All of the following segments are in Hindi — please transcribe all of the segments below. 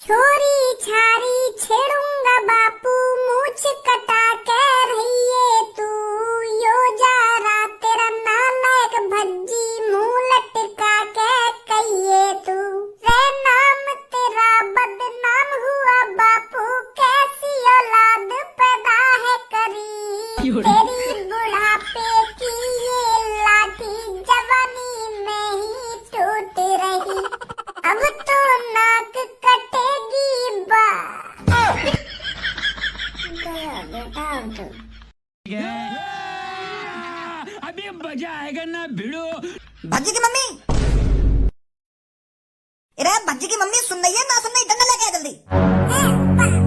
छोरी छारी छेड़ूंगा बापू, मूछ कटा के रहिए तू। यो जा रहा तेरा नालायक भज्जी, मुंह लटका के कहिए तू। रे नाम तेरा बदनाम हुआ बापू, कैसी औलाद पैदा है करी। तेरी बुढ़ापे की ये लाठी जवानी में ही टूट रही, अब तो नाक कटेगी बा। गया बेटा अब तो। अभी मजा आएगा ना भिड़ो। भज्जी की मम्मी, अरे भज्जी की मम्मी सुन रही है ना सुन रही? डंडा लेके आ जल्दी।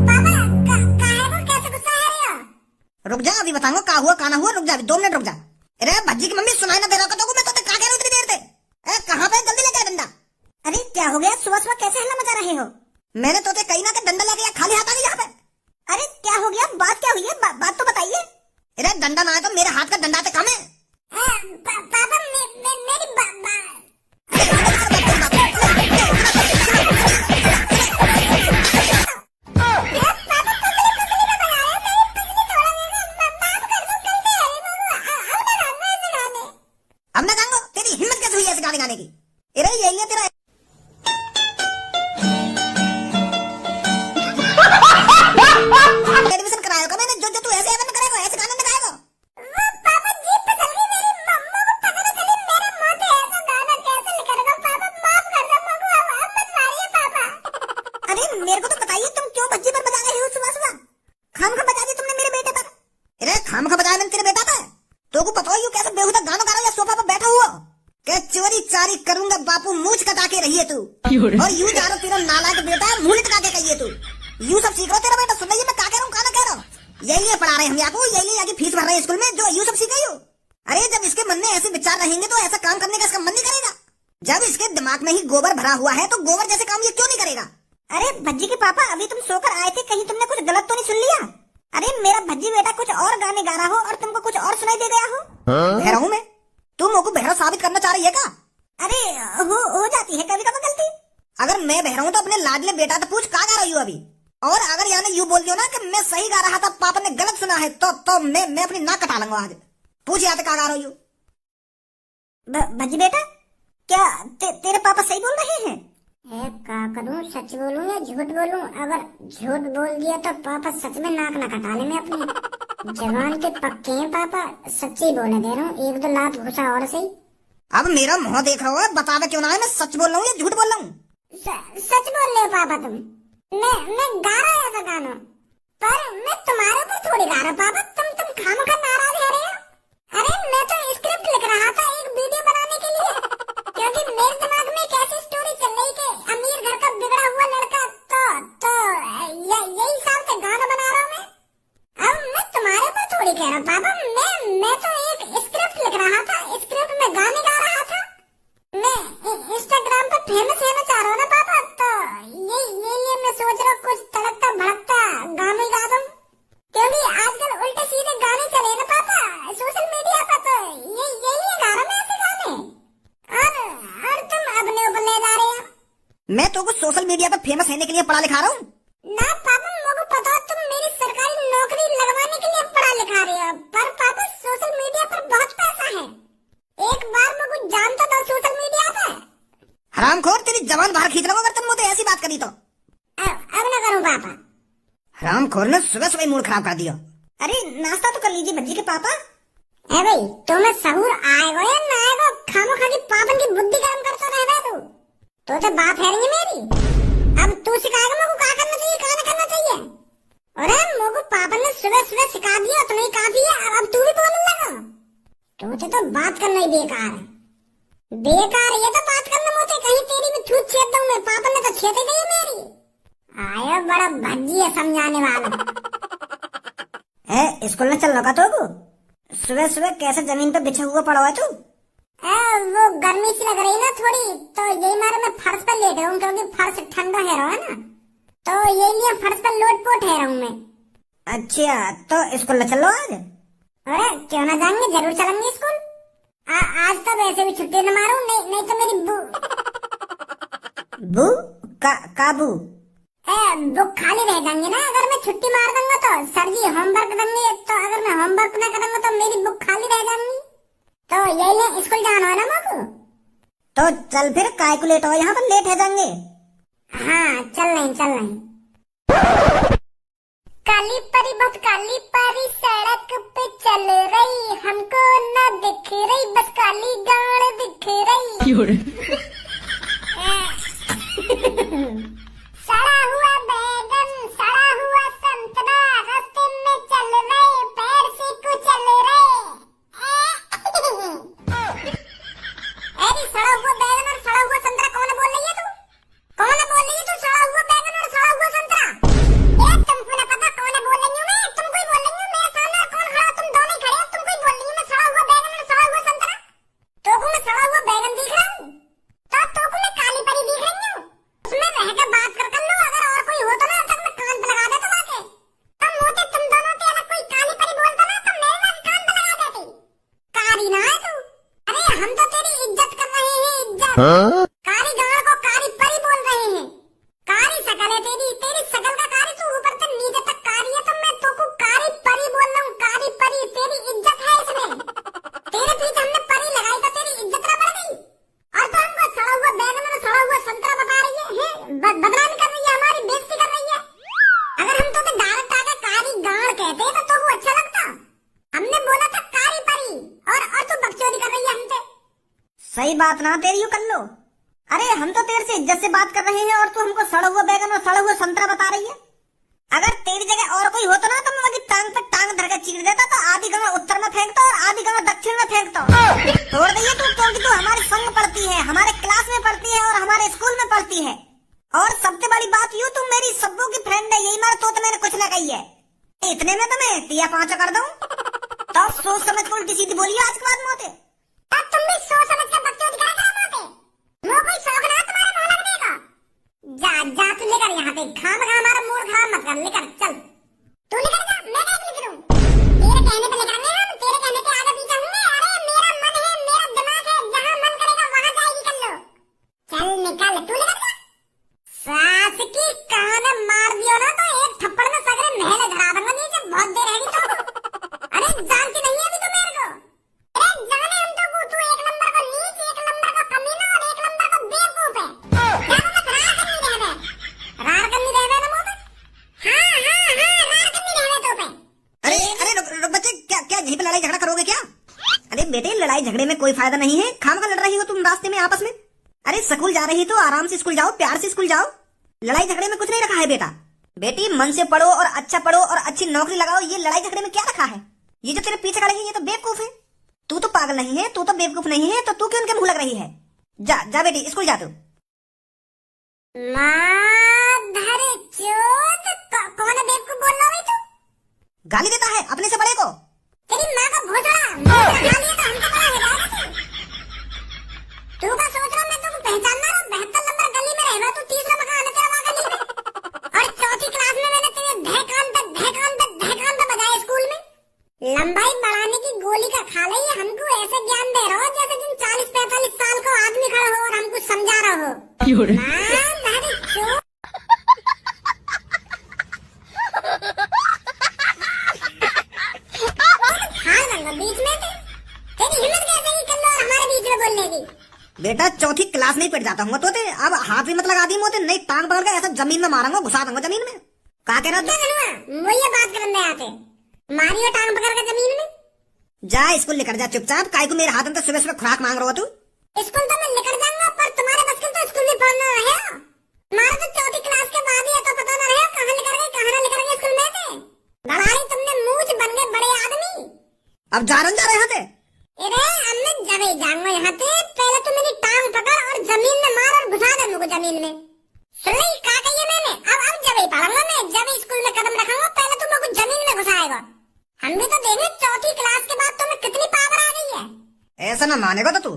पापा काहे को कैसे गुस्सा है रे? रुक जा, अभी बताऊंगा का हुआ का ना हुआ। रुक जा, अभी 2 मिनट रुक जा। अरे भज्जी की मम्मी सुनाई ना दे रहा तो मैं तो कहा कह रहा हूं इतनी देर से। कहाँ पे? जल्दी लेके आ डंडा। अरे क्या हो गया? सुबह सुबह कैसे हल्ला मचा रहे हो? मैंने तो कही ना कि डंडा लेके खाली हाथ आ गई यहाँ पे। अरे क्या हो गया? बात क्या हुई है? बात तो बताइए। अरे डंडा ना है तो मेरे हाथ का डंडा से कम है। पापा मेरी अब मैं कहूंगा तेरी हिम्मत कैसे हुई ऐसे गाने गाने की? अरे यही है तेरा एडमिशन कराया का मैंने। जो जो तू ऐसे ऐसे में करेगा ऐसे गाने में गाएगा। पापा जीप पे चल गई, मेरी मम्मा को पता ना चले मेरे मुंह से ऐसा गाना कैसे निकलेगा। पापा माफ कर दो मम्मा, अब मत मारिए पापा। अरे मेरे को तो बताइए तुम क्यों भज्जी पर बजा रहे हो सुबह सुबह? खामखा बजा दी तुमने मेरे बेटे पर। अरे खामखा बजाया मैंने तेरे बेटा पर। तो को पता हो कैसे बेहुदा गाना गा रहा है या सोफा पर बैठा हुआ? क्या चोरी चारी करूंगा बापू, मूछ कटा के रहिए तू। और यूं जा रहा तेरा नालायक बेटा, मुंह लटका के कहिए तू। यूं सब सीख रहा तेरा बेटा। सुन रही मैं का कह रहा हूँ का ना कह रहा हूँ? यही पढ़ा रहे हम आपको, यही आगे फीस भर रहे हैं स्कूल में जो यूं सब सीख रही हो। अरे जब इसके मन में ऐसे विचार रहेंगे तो ऐसा काम करने का इसका मन नहीं करेगा। जब इसके दिमाग में ही गोबर भरा हुआ है तो गोबर जैसे काम ये क्यों नहीं करेगा? अरे भज्जी के पापा, अभी तुम सोकर आए थे, कहीं तुमने कुछ गलत तो नहीं सुन लिया? अरे मेरा भज्जी बेटा कुछ और गाने गा रहा हो और तुमको कुछ और सुनाई दे गया हो। बहरा हूँ मैं? तुम मुझको बहरा साबित करना चाह रही है क्या? अरे हो जाती है कभी कभी गलती। अगर मैं बहरा हूँ तो अपने लाडले बेटा तो पूछ का गा रही हूँ अभी। और अगर यानी यूं बोल दियो ना कि मैं सही गा रहा था, पापा ने गलत सुना है, तो मैं अपनी नाक कटा लूंगा आज। पूछ याद का गा रही हूँ? भज्जी बेटा क्या तेरे पापा सही बोल रहे हैं? क्या करूं, सच बोलूं या झूठ बोलूं? अगर झूठ बोल दिया तो पापा सच में नाक ना कटा ले। मैं अपनी जवान के पक्के हैं पापा, सच्ची बोले दे रहा हूँ। 1-2 लात घुसा और सही। अब मेरा मुंह देख रहा हो, बता दे क्यों ना है मैं सच बोल रहा हूँ या झूठ बोल रहा हूँ? सच बोल रहे हो पापा तुम। मैं गा रहा है ऐसा गाना, पर मैं तुम्हारे ऊपर थोड़ी गा रहा पापा। तुम खामखा नाराज है रहे हो। अरे मैं तो स्क्रिप्ट लिख रहा था एक वीडियो बनाने के लिए, क्योंकि मेरे दिमाग में एक ऐसी स्टोरी चल रही कि अमीर घर का बिगड़ा हुआ लड़का, तो यही हिसाब से गाना बना रहा हूँ मैं। अब मैं तुम्हारे ऊपर थोड़ी कह रहा हूँ पापा। मैं तो एक स्क्रिप्ट लिख रहा था, स्क्रिप्ट में गाने गा रहा था। मैं इंस्टाग्राम पर फेमस होना चाह रहा हूँ ना पापा, तो ये मैं सोच रहा हूँ कुछ तड़कता भड़कता गाना गा दूं, क्योंकि आजकल उल्टे सीधे गाने चले ना पापा सोशल मीडिया पर। तो यही गा रहा हूँ मैं ऐसे गाने, और तुम अपने ऊपर ले जा रहे हो। मैं तो कुछ सोशल मीडिया पर फेमस होने के लिए पढ़ा लिखा रहा हूँ ना पापा। मुझे पता तुम मेरी सरकारी नौकरी लगवाने के लिए पढ़ा लिखा रहे हो, पर पापा सोशल मीडिया पर बहुत पैसा है। एक बार मैं कुछ जानता था सोशल मीडिया पे। हरामखोर, तेरी जबान बाहर खींच रहा हूँ अगर तुम मुझे ऐसी बात करी तो। अब ना करूँ पापा। हरामखोर ने सुबह सुबह मूड खराब कर दिया। अरे नाश्ता तो कर लीजिए भज्जी के पापा। है भाई तुम्हें सहूर आएगा या ना आएगा, खामो खाली पापन की बुद्धि गर्म करता रहना तो बात है नहीं मेरी। अब तू सिखाएगा मुझको क्या करना चाहिए क्या नहीं करना चाहिए। अरे मुझको पापन ने सुबह सुबह सिखा दिया, तुम्हें काफी है। अब तू भी बोलने लगा। तुझे तो बात करना ही बेकार है। बेकार ये तो बात करना मुझे, कहीं तेरी भी छूट छेद दूं मैं। पापन ने तो छेद ही नहीं मेरी। आया बड़ा भज्जी है समझाने वाला। स्कूल में चल रहा तो सुबह सुबह कैसे जमीन पे बिछा हुआ पड़ा हुआ है तू? वो गर्मी सी लग रही ना थोड़ी, तो यही मारे मैं फर्श पर लेट हूँ, क्योंकि फर्श ठंडा है रहा है ना, तो यही लिए फर्श पर लोट पोट है रहा हूँ मैं। अच्छा तो स्कूल चलो आज? अरे क्यों ना जाएंगे, जरूर चलेंगे स्कूल। आज तो वैसे भी छुट्टी न मारूं, नहीं तो मेरी बू बू का बू? बुक खाली रह जाएंगे ना अगर मैं छुट्टी मार दूंगा तो। सर जी होमवर्क देंगे तो अगर मैं होमवर्क ना करूंगा तो मेरी बुक खाली रह जाएंगी। तो यही स्कूल जाना है ना मोको। तो चल फिर, काय को लेट हो, यहाँ पर लेट है जाएंगे। हाँ चल नहीं। काली परी बहुत काली परी सड़क पे चल रही, हमको न दिख रही बस काली गाड़ दिख रही। सड़ा हुआ बैगन सड़ा हुआ संतरा रास्ते में चल रहे पैर से कुचल रहे। अरे सड़ा हुआ बैगन और सड़ा हुआ संतरा कौन बोल रही है तू? कौन बोल रही है तू? सड़ा हुआ बैगन और सड़ा हुआ संतरा? ए तुमको ना पता कौन बोल रही हूँ मैं? तुम कोई बोल रही हूँ मेरे सामने कौन खड़ा? तुम दोनों खड़े हो, तुम कोई बोल रही हूँ मैं सड़ा हुआ बैगन और सड़ा हुआ संतरा? तोको मैं सड़ा हुआ बैगन दिख रहा हूँ तो तोको मैं काली परी दिख रही हूँ? उसमें रहकर बात कर लो, अगर और कोई हो तो ना तक मैं कान पे लगा देता आके। तुम होते तुम दोनों के अलग कोई काली परी बोलता ना तो मेरे ना कान पे लगा देती। कारी ना है तू? अरे हम तो तेरी इज्जत कर रहे हैं, इज्जत। कारी गाड़ को कारी परी बोल रहे हैं। कारी शकल है तेरी, तेरी शकल का कारी, तू ऊपर से नीचे तक कारी है तो मैं तुमको कारी परी बोल रहा हूँ। कारी परी, तेरी इज्जत है इसमें। तेरे पीछे हमने परी लगाई तो तेरी इज्जत ना बढ़ गई और तो हमको सड़ा हुआ बैगन और सड़ा हुआ संतरा बता रही है, बदनामी कर रही है, हमारी बेइज्जती कर रही है। अगर हम तो डायरेक्ट आके कारी गाड़ कहते तो वो अच्छा लगता। हमने बोला था कारी परी और तू बकचोदी कर रही है हमसे। सही बात ना तेरी, यू कर लो। अरे हम तो तेरे से इज्जत से बात कर रहे हैं और तू हमको सड़ा हुआ बैगन और सड़ा हुआ संतरा बता रही है। अगर तेरी जगह और कोई होता ना तो मैं उसकी टांग पे टांग धर के चीर देता, तो आधी गंगा उत्तर में फेंकता और आधी गंगा दक्षिण में फेंकता। छोड़ दइए तू, क्योंकि तू हमारे संग पढ़ती है, हमारे क्लास में पढ़ती है और हमारे स्कूल में पढ़ती है। और सबसे बड़ी बात यूँ, तुम मेरी सब्बू की फ्रेंड है, यही मार तो मैंने कुछ ना कही है। इतने में तो मैं तिया पांच कर दूं। तो सोच समझ के उल्टी सीधी बोलिए आज के बाद मोते। तब तुम भी सोच समझ के बकचोदी करा करा मोते। वो कोई शौक ना तुम्हारे मुंह लगने का। जा तू लेकर यहाँ पे खाम खा हमारा मूड खराब मत कर, लेकर चल। तू लेकर जा, मैं कैसे निकलूं? तेरे कहने पे निकलेंगे हम, तेरे कहने पे आगे पीछे होंगे। अरे मेरा मन है, मेरा दिमाग है, जहाँ मन करेगा वहाँ जाएगी कर लो। चल निकल, तू लेकर जा। सास की कान मार दियो ना तो एक थप्पड़ में सगरे महल धरा दूंगा नीचे, बहुत देर रहेगी तो। अरे जानती नहीं है अभी तो मेरे को। अरे जाने हम तो तू एक नंबर को नीच, एक नंबर को कमीना और एक नंबर को बेवकूफ है। क्या मत रार करनी रह ना मोते। हाँ रार करनी रह तो पे। अरे रुक बच्चे, क्या यहीं पे लड़ाई झगड़ा करोगे क्या? अरे बेटे, लड़ाई झगड़े में कोई फायदा नहीं है, खामखा लड़ रही हो तुम रास्ते में आपस में। अरे स्कूल जा रही तो आराम से स्कूल जाओ, प्यार से स्कूल जाओ। लड़ाई झगड़े में कुछ नहीं रखा है बेटा। बेटी मन से पढ़ो और अच्छा पढ़ो और अच्छी नौकरी लगाओ, ये लड़ाई झगड़े में क्या रखा है? ये जो तेरे पीछे खड़े हैं ये तो बेवकूफ है। तू तो पागल नहीं है, तू तो बेवकूफ नहीं है, तो तू क्यों उनके मुंह लग रही है? जा बेटी स्कूल जा तू। माधर चोद, कौन है बेवकूफ बोल रहा है तू? गाली देता है अपने से बड़े को। तेरी माँ का भोसड़ा खा लिया तो हमको बड़ा हिलाएगा तू। का सोच रहा मैं तुमको पहचानना रहा? 72 नंबर गली में रहना, तू 30 मकान है तेरा वहाँ गली में। और चौथी क्लास में मैंने तेरे धहकान पे बजाया स्कूल में। लंबाई बढ़ाने की गोली का खा ले, हमको ऐसे ज्ञान दे रहा हो जैसे तुम 40-45 साल को आदमी खड़ा हो और हमको समझा रहा हो। बीच में तेरी हिम्मत कैसे हुई कल और हमारे बीच में बोलने की? बेटा चौथी क्लास में ही पिट जाता हूँ तो अब हाथ भी मत लगा दी मोते, नहीं टांग पकड़ के ऐसा जमीन में मारूंगा, घुसा दूंगा जमीन में। कहा कह रहा वो ये बात करने आते मारियो टांग पकड़ के जमीन में। जा स्कूल लेकर जा चुपचाप, काय को मेरे हाथ में तो सुबह सुबह खुराक मांग रहा हो तू। स्कूल तो मैं लेकर जाऊंगा पर तुम्हारे बस तो स्कूल में पढ़ना है। हमारा तो चौथी क्लास के बाद ही है तो पता ना रहे कहाँ लेकर गए कहाँ ना लेकर गए स्कूल में थे। लड़ाई तुमने मूछ बन गए बड़े आदमी। अब जा रहे हैं थे। अरे अब मैं जब जाऊंगा यहाँ पे, पहले तो मेरी टांग पकड़ और जमीन में मार और घुसा दे मुझको जमीन में। सुन ली क्या कही मैंने? अब जब पढ़ूंगा मैं, जब स्कूल में कदम रखूंगा पहले तुम मुझको जमीन में घुसाएगा। हम भी तो देंगे चौथी क्लास के बाद तुम्हें कितनी पावर आ गई है। ऐसा ना मानेगा तो तू।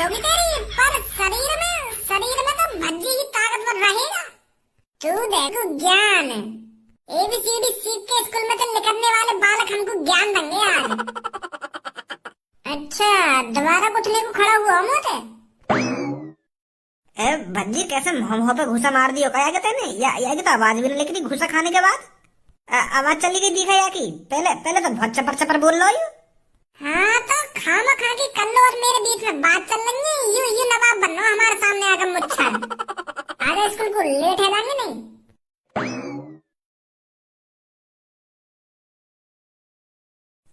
होगी तेरी, पर शरीर में तो भज्जी ही ताकतवर रहेगा। तू देखो ज्ञान ABCD सीख के स्कूल में से निकलने वाले बालक हमको ज्ञान देंगे आज। अच्छा दोबारा कुटने को खड़ा हुआ मोटे। ए भज्जी कैसे मुंह पे घुसा मार दियो क्या कहते ने या की तो आवाज भी नहीं निकली घुसा खाने के बाद आवाज चली गई दिखा या की पहले तो बहुत चपर चपर बोल लो यू। हाँ तो खामा खा के कल्लो और मेरे बीच में बात चल रही है। यू नवाब बनो हमारे सामने आकर मुच्छर आगे स्कूल को लेट है जाएंगे नहीं।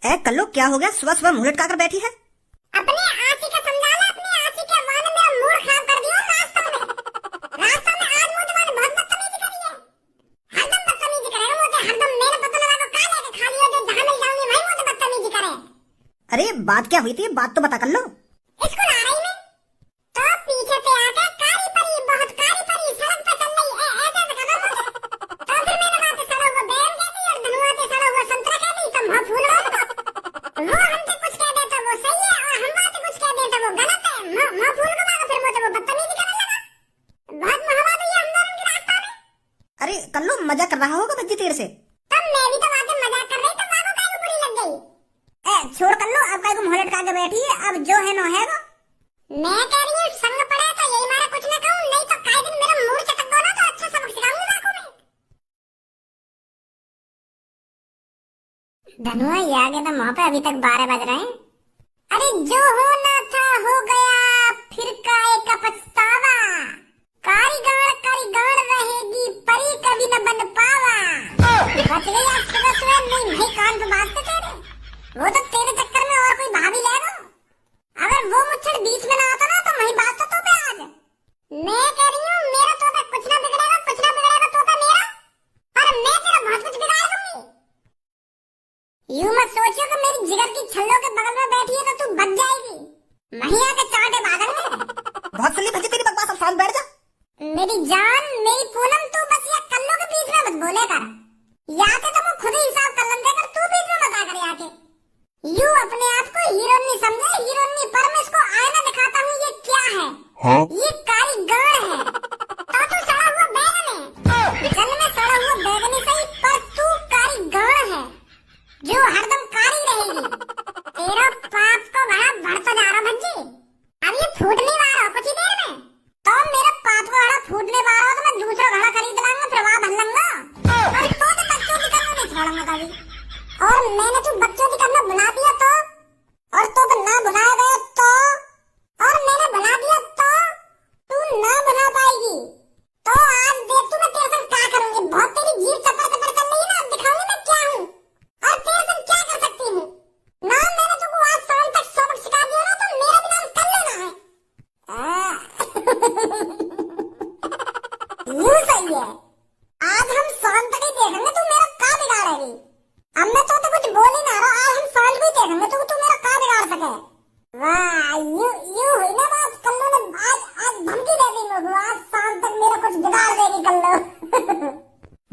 ए कल्लो क्या हो गया सुबह सुबह मुंह लटका कर बैठी है। अपने आशी का समझा ला अपने आशी के वाले मेरा मूड खराब कर दिया रास्ता में आज मुझे मैंने बहुत बदतमीजी करी है। हरदम बदतमीजी करेगा मुझे हरदम मेरे पता लगा तो कहां लेके खा लिया जो जहां मिल जाऊंगी वहीं मुझे बदतमीजी करे। अरे बात क्या हुई थी बात तो बता कल्लो। स्कूल आ रही मैं तो पीछे से आके कारी परी बहुत कारी परी सड़क पे चल रही ऐसे कदम मुझे तो फिर मैंने वहां से सड़ा हुआ बैर कहती और धनुआ से सड़ा हुआ संतरा कहती तो मुंह फूल वो हमसे कुछ कह देता वो सही है और हम बात कुछ कह देता वो गलत है। मुंह फूल को मारो फिर मुझे वो बदतमीजी करने लगा। बहुत मोहब्बत हुई हम दोनों के रास्ता में। अरे कल्लो मजा कर रहा होगा बच्ची तेरे से। तब मैं भी तो वहां मजाक कर रही तो वहां को बुरी लग गई। छोड़ कल्लो अब काय को मुंह लटका के बैठी है अब जो है नो है वो। मैं कह रही हूँ संग पड़े तो यही मारा कुछ ना कहूँ नहीं तो काय दिन मेरा मूड चटक गया ना तो अच्छा सबक सिखाऊंगी लाखों में। धनुआ ये आगे तो मुंह पे अभी तक 12 बज रहे हैं। अरे जो होना था हो गया फिर काहे का पछतावा कारीगर रहेगी परी कभी न बन पावा। बच गई आज सुबह सुबह नहीं भाई कान पे बात तो तेरे वो तो तेरे चक्कर में और कोई भाभी लेगा। अगर वो मुच्छड़ बीच में ना आता ना तो वही बात तो पे आज। मैं कह रही हूँ मेरा तो पे कुछ ना बिगड़ेगा तो पे मेरा पर मैं तेरा बहुत कुछ बिगाड़ दूंगी। यूं मत सोचियो कि मेरी जिगर की छल्लों के बगल में बैठी है तो तू बच जाएगी वहीं आके चाटे बादल में। बहुत सुनी भजी तेरी बकवास अब शांत बैठ जा। मेरी जान मेरी पूनम तू बस ये कल्लों के बीच में मत बोले कर या तो मैं खुद ही हिसाब कर लूं देकर तू बीच में मत आ कर आके। यू अपने आप को हीरोइन नहीं समझे हीरोइन पर मैं इसको आईना दिखाता हूँ ये क्या है। हाँ? ये कारीगर है तो तू सड़ा हुआ बैगन है जल में सड़ा हुआ बैगन ही सही पर तू कारीगर है जो हरदम कारी रहेगी। तेरा पाप तो बड़ा बढ़ता जा रहा भज्जी अब ये फूटने वाला हो कुछ ही देर में तो मेरा पाप को घड़ा फूटने वाला हो तो मैं दूसरा घड़ा खरीद लाऊंगा फिर वहां भर लूंगा और तो बच्चों की करना नहीं छोड़ूंगा कभी। और मैंने तू बच्चों की करना बुला दिया तो और तो ना बुलाया गया तो और मैंने बुला दिया तो तू ना बुला पाएगी तो आज देख तू मैं तेरे संग क्या करूंगी। बहुत तेरी जीभ चपर चपर चल रही है ना दिखाऊंगी मैं क्या हूँ और तेरे संग क्या कर सकती हूँ। ना मैंने तुमको आज शाम तक सबक सिखा दिया ना तो मेरा भी नाम कर लेना है। यूं सही है आज हम शाम तक ही देखेंगे तू मेरा का बिगाड़ेगी। अब मैं तो कुछ बोल ही ना रहा आज हम शाम भी देखेंगे तू मेरा का बिगाड़ सके। वाह यू हुई ना बात कल्लो ने आज धमकी दे दी मुझे आज शाम तक मेरा कुछ बिगाड़ देगी कल्लो।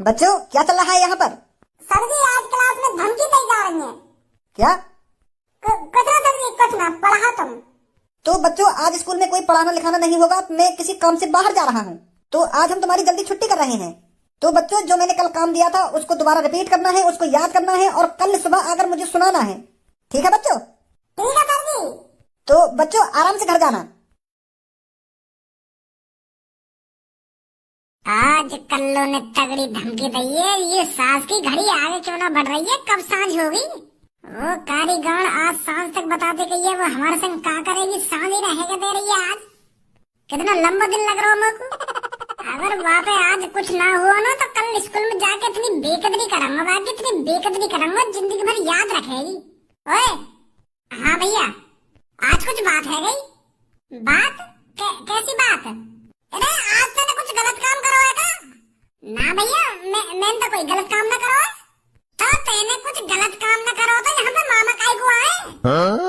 बच्चों क्या चल रहा है यहाँ पर। सर जी आज क्लास में धमकी दी जा रही है। क्या कुछ ना सर जी कुछ ना पढ़ा तुम। तो बच्चों आज स्कूल में कोई पढ़ाना लिखाना नहीं होगा मैं किसी काम से बाहर जा रहा हूँ तो आज हम तुम्हारी जल्दी छुट्टी कर रहे हैं। तो बच्चों जो मैंने कल काम दिया था उसको दोबारा रिपीट करना है उसको याद करना है और कल सुबह आकर मुझे सुनाना है। ठीक है बच्चों। ठीक है सर जी। तो बच्चों आराम से घर जाना। आज कल्लो ने तगड़ी धमकी दी है ये सास की घड़ी आगे क्यों ना बढ़ रही है कब सांझ होगी। वो कारीगर आज सांझ तक बताते कि ये वो हमारे संग क्या करेगी सांझ ही रहेगा दे रही है आज। कितना लंबा दिन लग रहा हो मेरे को। अगर वहाँ पे आज कुछ ना हुआ ना तो कल स्कूल में जाके इतनी बेकदरी करूंगा बाकी इतनी बेकदरी करूंगा जिंदगी भर याद रखेगी। ओए हाँ भैया आज कुछ बात है गई बात कैसी बात। अरे आज तूने कुछ गलत काम करो है का। ना भैया मैंने तो कोई गलत काम ना करो तो तेने कुछ गलत काम ना करो तो यहाँ पे मामा काहे को आए।